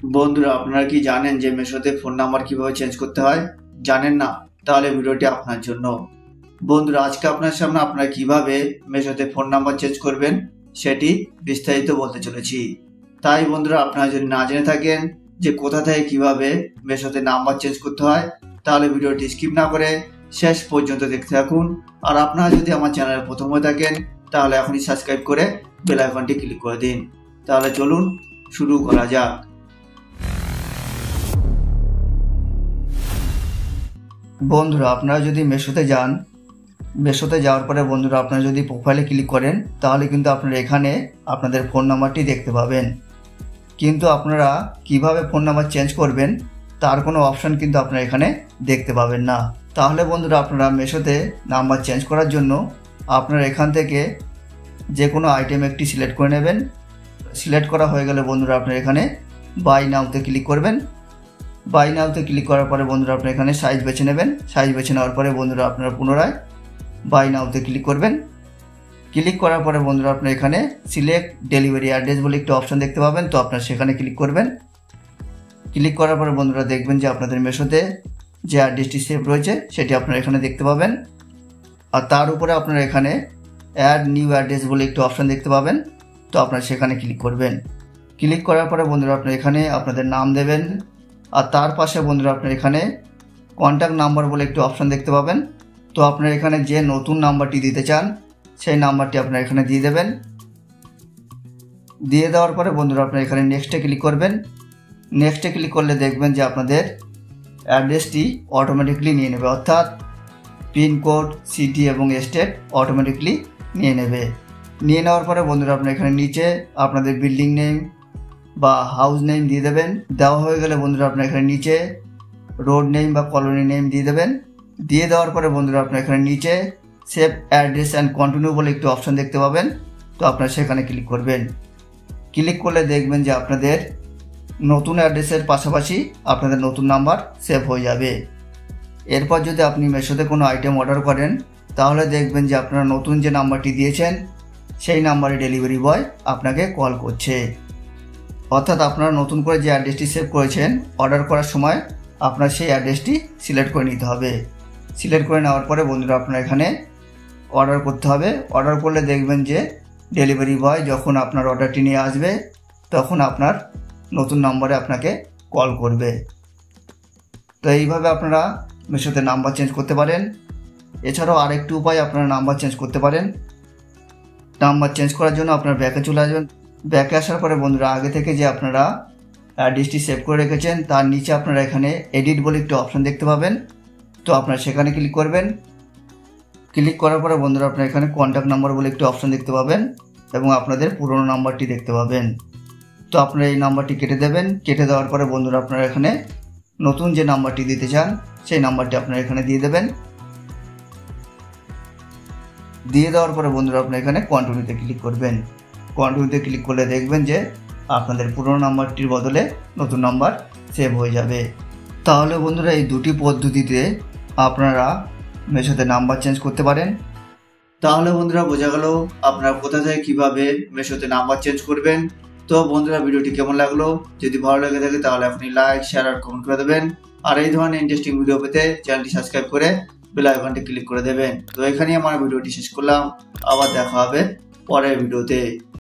বন্ধুরা, আপনারা কি জানেন যে মেশোতে ফোন নাম্বার কিভাবে চেঞ্জ করতে হয়? জানেন না? তাহলে ভিডিওটি আপনার জন্য। বন্ধুরা, আজকে আপনার সামনে আপনারা কিভাবে মেশোতে ফোন নাম্বার চেঞ্জ করবেন সেটি বিস্তারিত বলতে চলেছি। তাই বন্ধুরা, আপনারা যদি না জেনে থাকেন যে কোথা থেকে কিভাবে মেশোতে নাম্বার চেঞ্জ করতে হয়, তাহলে ভিডিওটি স্কিপ না করে শেষ পর্যন্ত দেখতে থাকুন। আর আপনারা যদি আমার চ্যানেলে প্রথম হয়ে থাকেন তাহলে এখনই সাবস্ক্রাইব করে বেল আইকনটি ক্লিক করে দিন। তাহলে চলুন শুরু করা যাক। বন্ধুরা, আপনারা যদি মেশোতে যান, মেশোতে যাওয়ার পরে বন্ধুরা আপনারা যদি প্রোফাইলে ক্লিক করেন তাহলে কিন্তু আপনারা এখানে আপনাদের ফোন নাম্বারটি দেখতে পাবেন। কিন্তু আপনারা কিভাবে ফোন নাম্বার চেঞ্জ করবেন তার কোনো অপশান কিন্তু আপনারা এখানে দেখতে পাবেন না। তাহলে বন্ধুরা, আপনারা মেশোতে নাম্বার চেঞ্জ করার জন্য আপনারা এখান থেকে যে কোনো আইটেম একটি সিলেক্ট করে নেবেন। সিলেক্ট করা হয়ে গেলে বন্ধুরা আপনারা এখানে বাই নাওতে ক্লিক করবেন। বাই নাওতে ক্লিক করার পরে বন্ধুরা আপনারা এখানে সাইজ বেছে নেবেন। সাইজ বেছে নেওয়ার পরে বন্ধুরা আপনারা পুনরায় বাই নাওতে ক্লিক করবেন। ক্লিক করার পরে বন্ধুরা আপনারা এখানে সিলেক্ট ডেলিভারি অ্যাড্রেস বলে একটি অপশান দেখতে পাবেন, তো আপনারা সেখানে ক্লিক করবেন। ক্লিক করার পরে বন্ধুরা দেখবেন যে আপনাদের মেশোতে যে অ্যাড্রেসটি সেভ রয়েছে সেটি আপনারা এখানে দেখতে পাবেন। আর তার উপরে আপনারা এখানে অ্যাড নিউ অ্যাড্রেস বলে একটি অপশান দেখতে পাবেন, তো আপনারা সেখানে ক্লিক করবেন। ক্লিক করার পরে বন্ধুরা আপনারা এখানে আপনাদের নাম দেবেন। আর তার পাশে বন্ধুরা আপনারা এখানে কন্ট্যাক্ট নাম্বার বলে একটি অপশান দেখতে পাবেন, তো আপনারা এখানে যে নতুন নাম্বারটি দিতে চান সেই নাম্বারটি আপনারা এখানে দিয়ে দেবেন। দিয়ে দেওয়ার পরে বন্ধুরা আপনারা এখানে নেক্সটে ক্লিক করবেন। নেক্সটে ক্লিক করলে দেখবেন যে আপনাদের অ্যাড্রেসটি অটোমেটিকলি নিয়ে নেবে, অর্থাৎ পিনকোড, সিটি এবং স্টেট অটোমেটিকলি নিয়ে নেবে। নিয়ে নেওয়ার পরে বন্ধুরা আপনারা এখানে নিচে আপনাদের বিল্ডিং নেম বা হাউস নেম দিয়ে দেবেন। দেওয়া হয়ে গেলে বন্ধুরা আপনারা এখানে নিচে রোড নেম বা কলোনি নেম দিয়ে দেবেন। দিয়ে দেওয়ার পরে বন্ধুরা আপনারা এখানে নিচে সেভ অ্যাড্রেস অ্যান্ড কন্টিনিউ বলে একটি অপশান দেখতে পাবেন, তো আপনারা সেখানে ক্লিক করবেন। ক্লিক করলে দেখবেন যে আপনাদের নতুন অ্যাড্রেসের পাশাপাশি আপনাদের নতুন নাম্বার সেভ হয়ে যাবে। এরপর যদি আপনি মেশোতে কোনো আইটেম অর্ডার করেন তাহলে দেখবেন যে আপনারা নতুন যে নাম্বারটি দিয়েছেন সেই নাম্বারে ডেলিভারি বয় আপনাকে কল করছে। অর্থাৎ আপনারা নতুন করে যে অ্যাড্রেসটি সেভ করেছেন অর্ডার করার সময় আপনার সেই অ্যাড্রেসটি সিলেক্ট করে নিতে হবে। সিলেক্ট করে নেওয়ার পরে বন্ধুরা আপনারা এখানে অর্ডার করতে হবে। অর্ডার করলে দেখবেন যে ডেলিভারি বয় যখন আপনার অর্ডারটি নিয়ে আসবে তখন আপনার নতুন নম্বরে আপনাকে কল করবে। তো এইভাবে আপনারা মেশোতে নাম্বার চেঞ্জ করতে পারেন। এছাড়াও আরেকটি উপায় আপনারা নাম্বার চেঞ্জ করতে পারেন। নাম্বার চেঞ্জ করার জন্য আপনারা ব্যাকে চলে আসবেন। ব্যাকে আসার পরে বন্ধুরা আগে থেকে যে আপনারা অ্যাড্রেসটি সেভ করে রেখেছেন তার নিচে আপনারা এখানে এডিট বলে একটি অপশান দেখতে পাবেন, তো আপনারা সেখানে ক্লিক করবেন। ক্লিক করার পরে বন্ধুরা আপনারা এখানে কন্ট্যাক্ট নাম্বার বলে একটি অপশান দেখতে পাবেন এবং আপনাদের পুরনো নাম্বারটি দেখতে পাবেন, তো আপনারা এই নাম্বারটি কেটে দেবেন। কেটে দেওয়ার পরে বন্ধুরা আপনারা এখানে নতুন যে নাম্বারটি দিতে চান সেই নাম্বারটি আপনারা এখানে দিয়ে দেবেন। দিয়ে দেওয়ার পরে বন্ধুরা আপনারা এখানে কন্টিনিউতে ক্লিক করবেন। কন্টিনিউতে ক্লিক করলে দেখবেন যে আপনাদের পুরনো নাম্বারটির বদলে নতুন নাম্বার সেভ হয়ে যাবে। তাহলে বন্ধুরা এই দুটি পদ্ধতিতে আপনারা মেশোতে নাম্বার চেঞ্জ করতে পারেন। তাহলে বন্ধুরা বোঝা গেল আপনারা কোথা থেকে কীভাবে মেশোতে নাম্বার চেঞ্জ করবেন। তো বন্ধুরা, ভিডিওটি কেমন লাগলো? যদি ভালো লেগে থাকে তাহলে আপনি লাইক, শেয়ার আর কমেন্ট করে দেবেন। আর এই ধরনের ইন্টারেস্টিং ভিডিও পেতে চ্যানেলটি সাবস্ক্রাইব করে বেল আইকনটি ক্লিক করে দেবেন। তো এখানেই আমার ভিডিওটি শেষ করলাম। আবার দেখা হবে পরের ভিডিওতে।